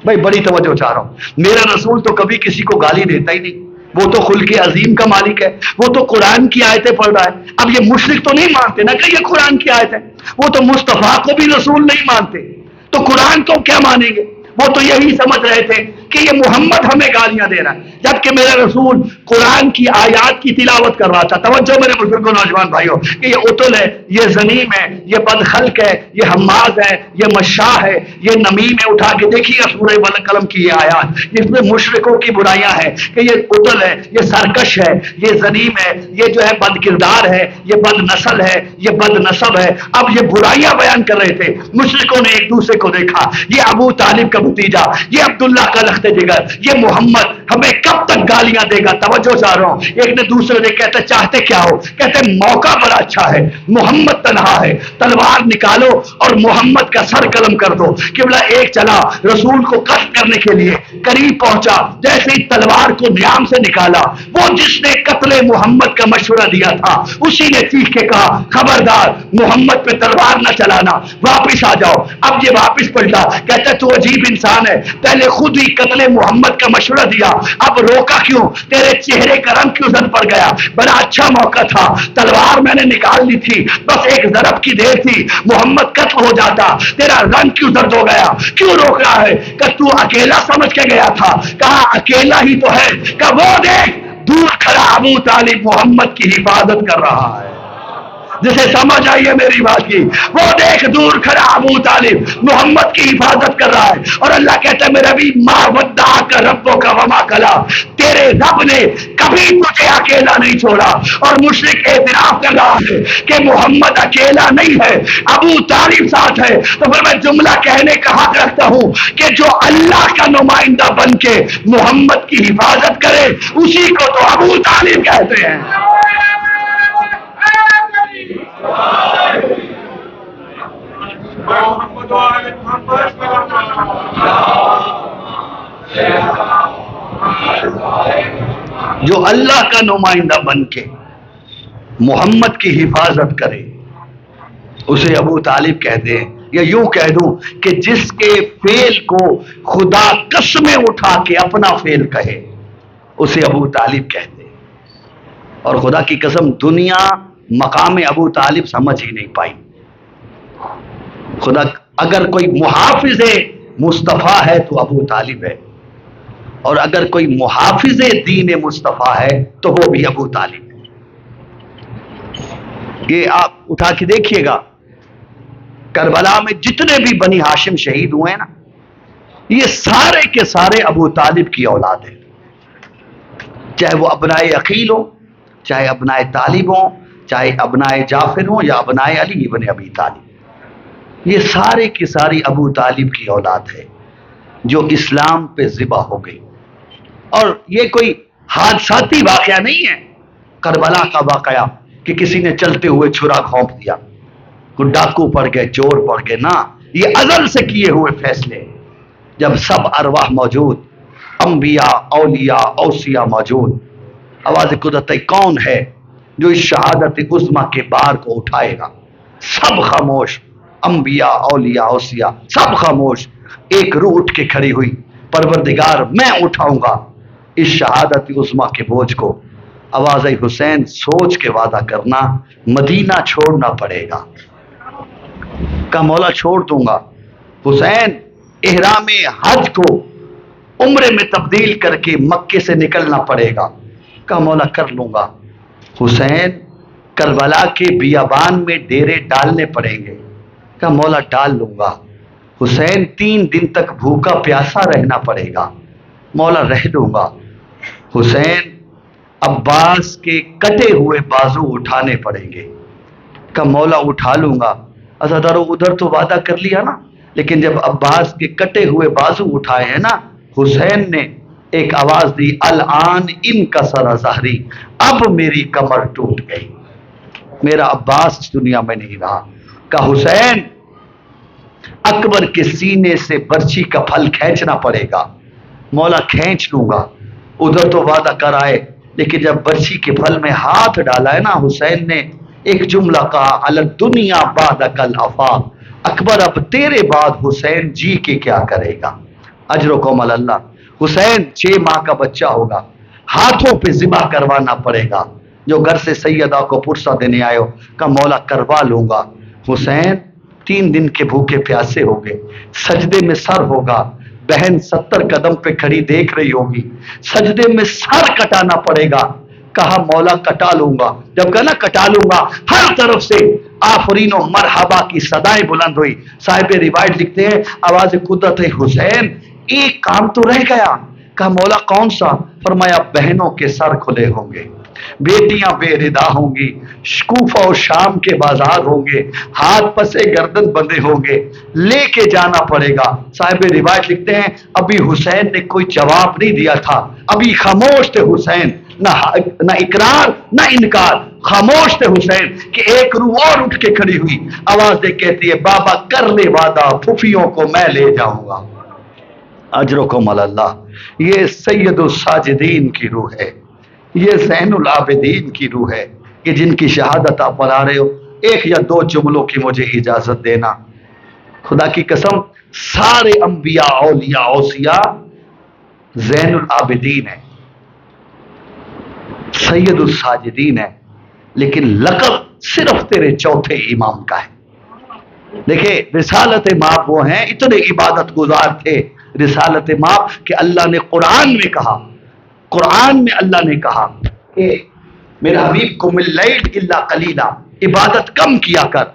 بھائی بڑی توجہ چاہ رہا ہوں. میرا رسول تو کبھی کسی کو گالی دیتا ہی نہیں، وہ تو خلق عظیم کا مالک ہے، وہ تو قرآن کی آیتیں پڑھ رہا ہے. اب یہ مشرک تو نہیں مانتے نا کہ یہ قرآن کی آیت ہے، وہ تو مصطفیٰ کو بھی رسول نہیں مانتے، تو قرآن کو کیا مانیں گے؟ وہ تو یہی سمجھ رہے تھے کہ یہ محمد ہمیں گالیاں دے رہا ہے، جبکہ میرا رسول قرآن کی آیات کی تلاوت کر رہا تھا. توجہ میرے بزرگوں نوجوان بھائیوں کہ یہ عتل ہے، یہ ظلیم ہے، یہ بدخلق ہے، یہ حماز ہے، یہ مشاہ ہے، یہ نمیم ہے. اٹھا کے دیکھیے گا سورہ والقلم کی یہ آیات جس میں مشرکوں کی برائیاں ہیں کہ یہ عتل ہے، یہ سرکش ہے، یہ ظلیم ہے، یہ جو ہے بد کردار ہے، یہ بد نسل ہے، یہ بد نسب ہے. اب یہ برائیاں بیان کر رہے تھے. مشرکوں نے ایک دوسرے کو دیکھا، یہ ابو طالب کا بھتیجا، یہ عبداللہ کا لخت جگر، یہ محمد ہمیں کب تک گالیاں دے گا. توجہ چاہ رہا ہوں. ایک نے دوسرے نے کہتے چاہتے کیا ہو، کہتے موقع بڑا اچھا ہے، محمد تنہا ہے، تلوار نکالو اور محمد کا سر قلم کر دو. قبلہ ایک چلا رسول کو قتل کرنے کے لیے، قریب پہنچا، جیسے ہی تلوار کو نیام سے نکالا، وہ جس نے قتل محمد کا مشورہ دیا تھا اسی نے چیخ کے کہا خبردار محمد پہ تلوار نہ چلانا، واپس آ جاؤ. اب یہ واپس پلٹا، کہتا تو عجیب انسان ہے، پہلے خود ہی قتل محمد کا مشورہ دیا، اب روکا کیوں؟ تیرے چہرے کا رنگ کیوں زرد پڑ گیا؟ بڑا اچھا موقع تھا، تلوار میں نے نکال لی تھی، بس ایک ضرب کی دیر تھی، محمد قتل ہو جاتا، تیرا رنگ کیوں زرد ہو گیا؟ کیوں روک رہا ہے؟ کہ تو اکیلا سمجھ کے گیا تھا. کہا اکیلا ہی تو ہے، کہ وہ دیکھ دور کھڑا ابو طالب محمد کی حفاظت کر رہا ہے. جسے سمجھ آئی ہے میری بات کی، وہ دیکھ دور کھڑا ابو طالب محمد کی حفاظت کر رہا ہے، اور اللہ کہتا ہے میرے نبی ما ودعک ربک وما قلی، تیرے رب نے کبھی تجھے اکیلا نہیں چھوڑا۔ اور مشرک اعتراف کر رہا ہے کہ محمد اکیلا نہیں ہے، ابو طالب ساتھ ہے، تو پھر میں جملہ کہنے کا حق رکھتا ہوں کہ جو اللہ کا نمائندہ بن کے محمد کی حفاظت کرے اسی کو تو ابو طالب کہتے ہیں۔ جو اللہ کا نمائندہ بن کے محمد کی حفاظت کرے اسے ابو طالب کہتے ہیں، یا یوں کہہ دوں کہ جس کے فعل کو خدا قسمیں اٹھا کے اپنا فعل کہے اسے ابو طالب کہتے ہیں۔ اور خدا کی قسم دنیا مقام ابو طالب سمجھ ہی نہیں پائی۔ خدا اگر کوئی محافظ مصطفیٰ ہے تو ابو طالب ہے، اور اگر کوئی محافظ دین مصطفیٰ ہے تو وہ بھی ابو طالب ہے۔ یہ آپ اٹھا کے دیکھیے گا، کربلا میں جتنے بھی بنی ہاشم شہید ہوئے ہیں نا، یہ سارے کے سارے ابو طالب کی اولاد ہیں، چاہے وہ ابنائے عقیل ہوں، چاہے ابنائے طالب ہوں، چاہے ابنائے جعفر ہوں یا ابنائے علی ابن ابی طالب، یہ سارے کی ساری ابو طالب کی اولاد ہے جو اسلام پہ ذبح ہو گئی۔ اور یہ کوئی حادثاتی واقعہ نہیں ہے کربلا کا واقعہ کہ کسی نے چلتے ہوئے چھرا گھونپ دیا، کوئی ڈاکو پڑ گئے، چور پڑ گئے، نہ، یہ ازل سے کیے ہوئے فیصلے، جب سب ارواح موجود، انبیاء، اولیاء، اوصیاء موجود، آواز قدرت کون ہے جو اس شہادت عظمیٰ کے بار کو اٹھائے گا؟ سب خاموش، انبیاء، اولیاء، اوصیاء سب خاموش۔ ایک روح اٹھ کے کھڑی ہوئی، پروردگار میں اٹھاؤں گا اس شہادت عظمیٰ کے بوجھ کو۔ آواز حسین سوچ کے وعدہ کرنا، مدینہ چھوڑنا پڑے گا۔ کا مولا چھوڑ دوں گا۔ حسین احرام حج کو عمرے میں تبدیل کر کے مکے سے نکلنا پڑے گا۔ کا مولا کر لوں گا۔ حسین کربلا کے بیابان میں ڈیرے ڈالنے پڑیں گے۔ کا مولا ڈال لوں گا۔ حسین 3 دن تک بھوکا پیاسا رہنا پڑے گا۔ مولا رہ لوں گا۔ حسین عباس کے کٹے ہوئے بازو اٹھانے پڑیں گے۔ کا مولا اٹھا لوں گا۔ عزادارو ادھر تو وعدہ کر لیا نا، لیکن جب عباس کے کٹے ہوئے بازو اٹھائے ہیں نا، حسین نے ایک آواز دی، الان انکسر ظہری، اب میری کمر ٹوٹ گئی، میرا عباس اس دنیا میں نہیں رہا۔ کہ حسین اکبر کے سینے سے برچی کا پھل کھینچنا پڑے گا۔ مولا کھینچ لوں گا۔ ادھر تو وعدہ کر آئے، لیکن جب برچی کے پھل میں ہاتھ ڈالا ہے نا، حسین نے ایک جملہ کہا، علی الدنیا بعدک الافاق، اکبر اب تیرے بعد حسین جی کے کیا کرے گا؟ اجرکم علی اللہ۔ حسین 6 ماہ کا بچہ ہوگا، ہاتھوں پہ ذبح کروانا پڑے گا۔ جو گھر سے سیدہ کو پرسہ دینے آئے ہو، کا مولا کروا لوں گا۔ حسین 3 دن کے بھوکے پیاسے ہو گئے، سجدے میں سر ہوگا، بہن 70 قدم پہ کھڑی دیکھ رہی ہوگی، سجدے میں سر کٹانا پڑے گا۔ کہا مولا کٹا لوں گا۔ جب کہا نا کٹا لوں گا، ہر طرف سے آفرین و مرحبا کی صدائیں بلند ہوئی۔ صاحب روایت لکھتے ہیں، آواز قدرت حسین ایک کام تو رہ گیا۔ کہا مولا کون سا؟ فرمایا بہنوں کے سر کھلے ہوں گے، بیٹیاں بے ردا ہوں گی، کوفہ و شام کے بازار ہوں گے، ہاتھ پسے گردن بندے ہوں گے، لے کے جانا پڑے گا۔ صاحب روایت لکھتے ہیں ابھی حسین نے کوئی جواب نہیں دیا تھا، ابھی خاموش تھے حسین، نہ اقرار نہ انکار، خاموش تھے حسین کہ ایک روح اور اٹھ کے کھڑی ہوئی، آواز دے کہتی ہے بابا کر لے وعدہ، پھوپھیوں کو میں لے جاؤں گا۔ اجرکم علی اللہ۔ یہ سید الساجدین کی روح ہے، یہ زین العابدین کی روح ہے کہ جن کی شہادت آپ پڑھا رہے ہو۔ 1 یا 2 جملوں کی مجھے اجازت دینا۔ خدا کی قسم سارے انبیاء، اولیاء، اوصیاء زین العابدین ہیں، سید الساجدین ہے، لیکن لقب صرف تیرے چوتھے امام کا ہے۔ دیکھیں رسالت مآب وہ ہیں، اتنے عبادت گزار تھے رسالت مآب کہ اللہ نے قرآن میں کہا، قرآن میں اللہ نے کہا کہ میرا حبیب قم اللیل الا قلیلا، عبادت کم کیا کر،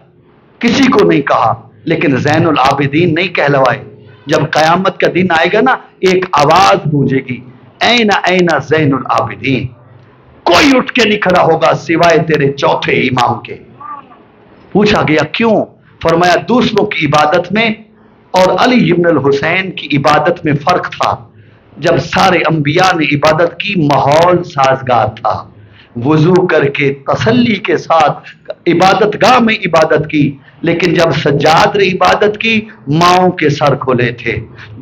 کسی کو نہیں کہا، لیکن زین العابدین نہیں کہلوائے۔ جب قیامت کا دن آئے گا نا، ایک آواز گونجے گی، این این زین العابدین، کوئی اٹھ کے نہیں کھڑا ہوگا سوائے تیرے چوتھے امام کے۔ پوچھا گیا کیوں؟ فرمایا دوسروں کی عبادت میں اور علی ابن الحسین کی عبادت میں فرق تھا۔ جب سارے انبیاء نے عبادت کی، ماحول سازگار تھا، وضو کر کے تسلی کے ساتھ عبادت گاہ میں عبادت کی، لیکن جب سجاد نے عبادت کی، ماؤں کے سر کھلے تھے،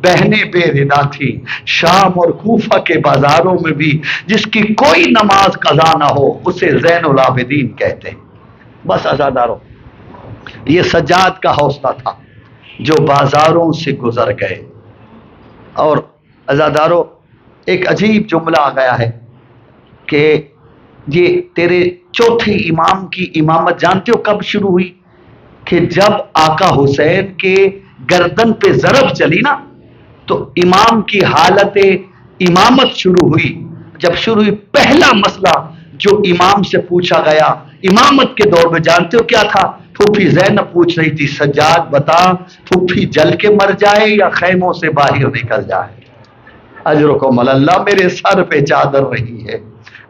بہنیں بے ردا تھی۔ شام اور کوفہ کے بازاروں میں بھی جس کی کوئی نماز قضا نہ ہو اسے زین العابدین کہتے ہیں۔ بس عزادارو، یہ سجاد کا حوصلہ تھا جو بازاروں سے گزر گئے۔ اور عزادارو، ایک عجیب جملہ آ گیا ہے کہ یہ تیرے چوتھے امام کی امامت جانتے ہو کب شروع ہوئی؟ کہ جب آقا حسین کے گردن پہ ضرب چلی نا، تو امام کی حالت امامت شروع ہوئی۔ جب شروع ہوئی، پہلا مسئلہ جو امام سے پوچھا گیا امامت کے دور میں جانتے ہو کیا تھا؟ پھوپھی زینب پوچھ رہی تھی، سجاد بتا پھوپھی جل کے مر جائے یا خیموں سے باہر نکل جائے؟ اجرکم اللہ، میرے سر پہ چادر رہی ہے،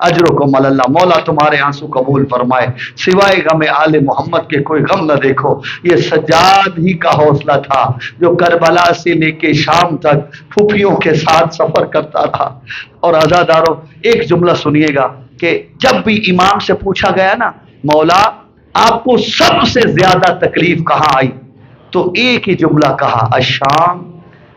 اجرکم اللہ، مولا تمہارے آنسو قبول فرمائے، سوائے غم آل محمد کے کوئی غم نہ دیکھو۔ یہ سجاد ہی کا حوصلہ تھا جو کربلا سے لے کے شام تک پھوپھیوں کے ساتھ سفر کرتا رہا۔ اور عزادارو، ایک جملہ سنیے گا کہ جب بھی امام سے پوچھا گیا نا، مولا آپ کو سب سے زیادہ تکلیف کہاں آئی؟ تو ایک ہی جملہ کہا، الشام،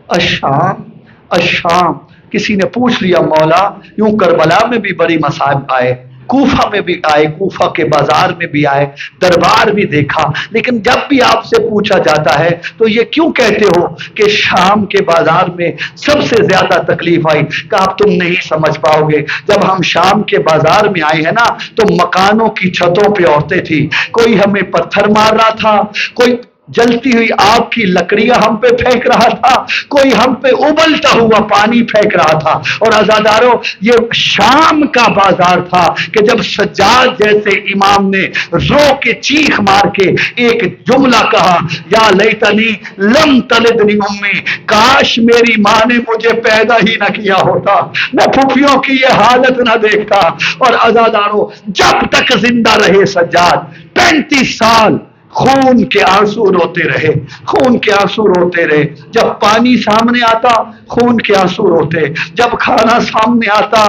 الشام، الشام۔ کسی نے پوچھ لیا مولا یوں کربلا میں بھی بڑی مصائب آئے، کوفہ میں بھی آئے، کوفہ کے بازار میں بھی آئے، دربار بھی دیکھا، لیکن جب بھی آپ سے پوچھا جاتا ہے تو یہ کیوں کہتے ہو کہ شام کے بازار میں سب سے زیادہ تکلیف آئی؟ کہ آپ تم نہیں سمجھ پاؤ گے، جب ہم شام کے بازار میں آئے ہیں نا تو مکانوں کی چھتوں پہ عورتیں تھی، کوئی ہمیں پتھر مار رہا تھا، کوئی جلتی ہوئی آگ کی لکڑیاں ہم پہ پھینک رہا تھا، کوئی ہم پہ ابلتا ہوا پانی پھینک رہا تھا۔ اور عزادارو، یہ شام کا بازار تھا کہ جب سجاد جیسے امام نے رو کے چیخ مار کے ایک جملہ کہا، یا لیتنی لم تلدنی امی، کاش میری ماں نے مجھے پیدا ہی نہ کیا ہوتا، میں پھوپھیوں کی یہ حالت نہ دیکھتا۔ اور عزادارو، جب تک زندہ رہے سجاد، 35 سال خون کے آنسو روتے رہے، خون کے آنسو روتے رہے۔ جب پانی سامنے آتا خون کے آنسو روتے، جب کھانا سامنے آتا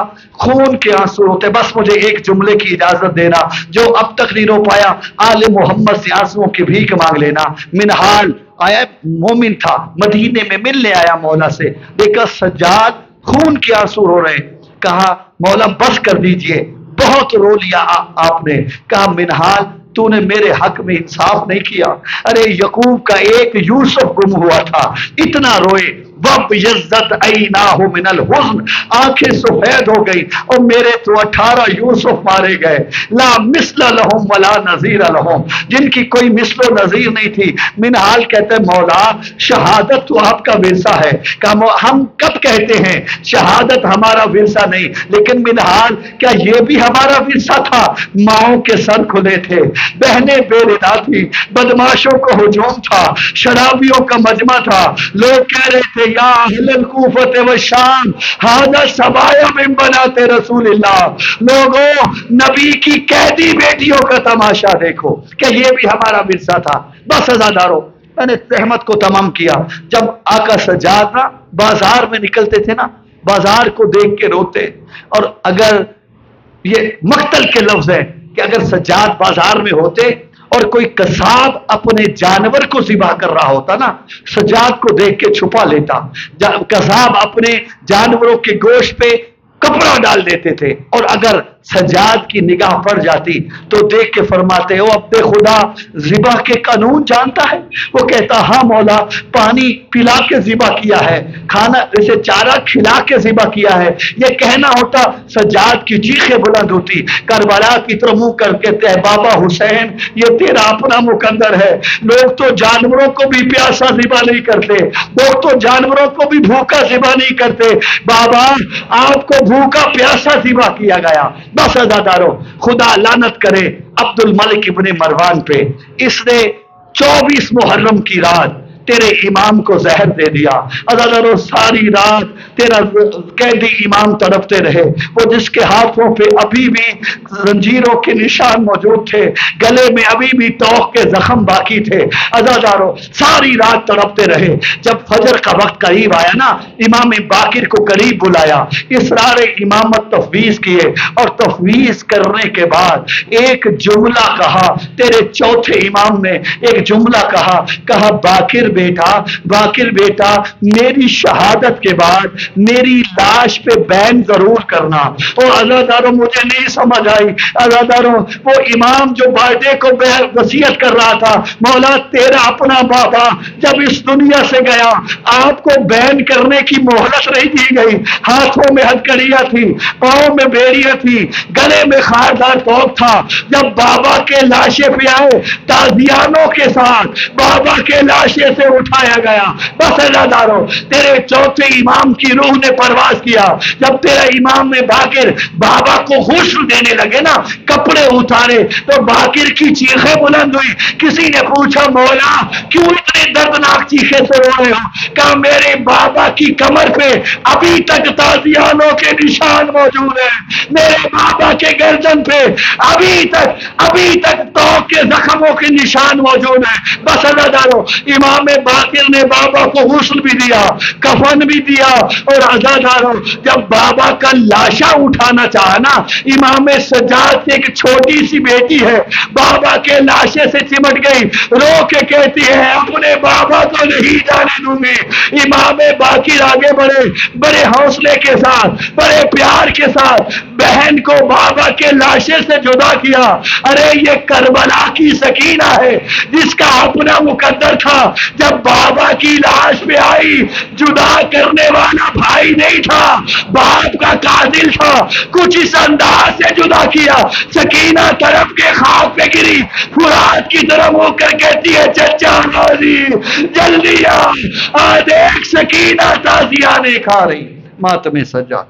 خون کے آنسو روتے۔ بس مجھے ایک جملے کی اجازت دینا، جو اب تک نہیں رو پایا، آل محمد سے آنسوؤں کی بھیک مانگ لینا۔ منہال آیا، مومن تھا، مدینے میں ملنے آیا مولا سے، دیکھا سجاد خون کے آنسو رو رہے، کہا مولا بس کر دیجئے، بہت رو لیا آپ نے۔ کہا منہال تو نے میرے حق میں انصاف نہیں کیا، ارے یعقوب کا ایک یوسف گم ہوا تھا، اتنا روئے، وب یزت عیناہ من الحزن، آنکھیں سفید ہو گئی، اور میرے تو 18 یوسف مارے گئے، لا مثل لہم ولا نظیر لہم، جن کی کوئی مثل و نظیر نہیں تھی۔ منہال کہتے ہیں مولا شہادت تو آپ کا ورثہ ہے، ہم کب کہتے ہیں شہادت ہمارا ورثہ نہیں، لیکن منہال کیا یہ بھی ہمارا ورثہ تھا؟ ماؤں کے سر کھلے تھے، بہنیں بے ردا تھی، بدماشوں کو ہجوم تھا، شرابیوں کا مجمع تھا، لوگ کہہ رہے تھے یا اہل الکوفۃ والشام ھذا سبایا من بنات رسول اللہ، لوگوں نبی کی قیدی بیٹیوں کا تماشا دیکھو، کہ یہ بھی ہمارا ورثہ تھا۔ بس عزادارو، میں نے تہمت کو تمام کیا۔ جب آقا سجاد نا بازار میں نکلتے تھے نا، بازار کو دیکھ کے روتے، اور اگر یہ مقتل کے لفظ ہے کہ اگر سجاد بازار میں ہوتے اور کوئی قصاب اپنے جانور کو ذبح کر رہا ہوتا نا، سجاد کو دیکھ کے چھپا لیتا، قصاب اپنے جانوروں کے گوشت پہ کپڑا ڈال دیتے تھے، اور اگر سجاد کی نگاہ پڑ جاتی تو دیکھ کے فرماتے ہو عبد خدا ذبح کے قانون جانتا ہے؟ وہ کہتا ہاں مولا، پانی پلا کے ذبح کیا ہے، کھانا جیسے چارہ کھلا کے ذبح کیا ہے۔ یہ کہنا ہوتا سجاد کی چیخیں بلند ہوتی، کربلا کی طرف منہ کر کہتے ہیں بابا حسین یہ تیرا اپنا مقدر ہے، لوگ تو جانوروں کو بھی پیاسا ذبح نہیں کرتے، لوگ تو جانوروں کو بھی بھوکا ذبح نہیں کرتے، بابا آپ کو بھوکا پیاسا ذبح کیا گیا۔ بس عزادارو، خدا لعنت کرے عبد الملک ابن مروان پہ، اس نے 24 محرم کی رات تیرے امام کو زہر دے دیا۔ عزادارو ساری رات تیرا قیدی امام تڑپتے رہے، وہ جس کے ہاتھوں پہ ابھی بھی زنجیروں کے نشان موجود تھے، گلے میں ابھی بھی توق کے زخم باقی تھے، عزادارو ساری رات تڑپتے رہے۔ جب فجر کا وقت قریب آیا نا، امام باقر کو قریب بلایا، اسرار امامت تفویض کیے، اور تفویض کرنے کے بعد ایک جملہ کہا، تیرے چوتھے امام نے ایک جملہ کہا باقر بیٹا میری شہادت کے بعد میری لاش پہ بین ضرور کرنا۔ اور عزاداروں مجھے نہیں سمجھ آئی، عزاداروں وہ امام جو بیٹے کو وصیت کر رہا تھا، مولا تیرا اپنا بابا جب اس دنیا سے گیا آپ کو بین کرنے کی مہلت نہیں دی گئی، ہاتھوں میں ہتھکڑیاں تھی، پاؤں میں بیڑیاں تھی، گلے میں خاردار توق تھا، جب بابا کے لاشے پہ آئے تازیانوں کے ساتھ بابا کے لاشے سے اٹھایا گیا۔ بس اللہ دارو تیرے چوتھے امام کی روح نے پرواز کیا، جب تیرا امام نے باقر بابا کو غسل دینے لگے نا، کپڑے اتارے تو باقر کی چیخیں بلند ہوئی۔ کسی نے پوچھا مولا کیوں اتنے دردناک چیخیں سے رو رہے ہو؟ کہا میرے بابا کی کمر پہ ابھی تک تازیانوں کے نشان موجود ہیں، میرے بابا کے گردن پہ ابھی تک توق کے زخموں کے نشان موجود ہیں۔ بس اللہ دارو امام باقر نے بابا کو غسل بھی دیا، کفن بھی دیا، اور عزادارو جب بابا کا لاشا اٹھانا چاہا نا، امام سجاد کی ایک چھوٹی سی بیٹی ہے بابا کے لاشے سے چمٹ گئی، رو کے کہتی ہے اپنے بابا کو نہیں جانے دوں گی۔ امام باقر آگے بڑے حوصلے کے ساتھ، بڑے پیار کے ساتھ بہن کو بابا کے لاشے سے جدا کیا۔ ارے یہ کربلا کی سکینہ ہے جس کا اپنا مقدر تھا، جب بابا کی لاش پہ آئی جدا کرنے والا بھائی نہیں تھا، باپ کا قاتل تھا، کچھ اس انداز سے جدا کیا، سکینہ طرف کے خاک پہ گری، فرات کی طرف ہو کر کہتی ہے چچا غازی جلدی آ دیکھ سکینہ تازیانے کھا رہی۔ ماتم سجاد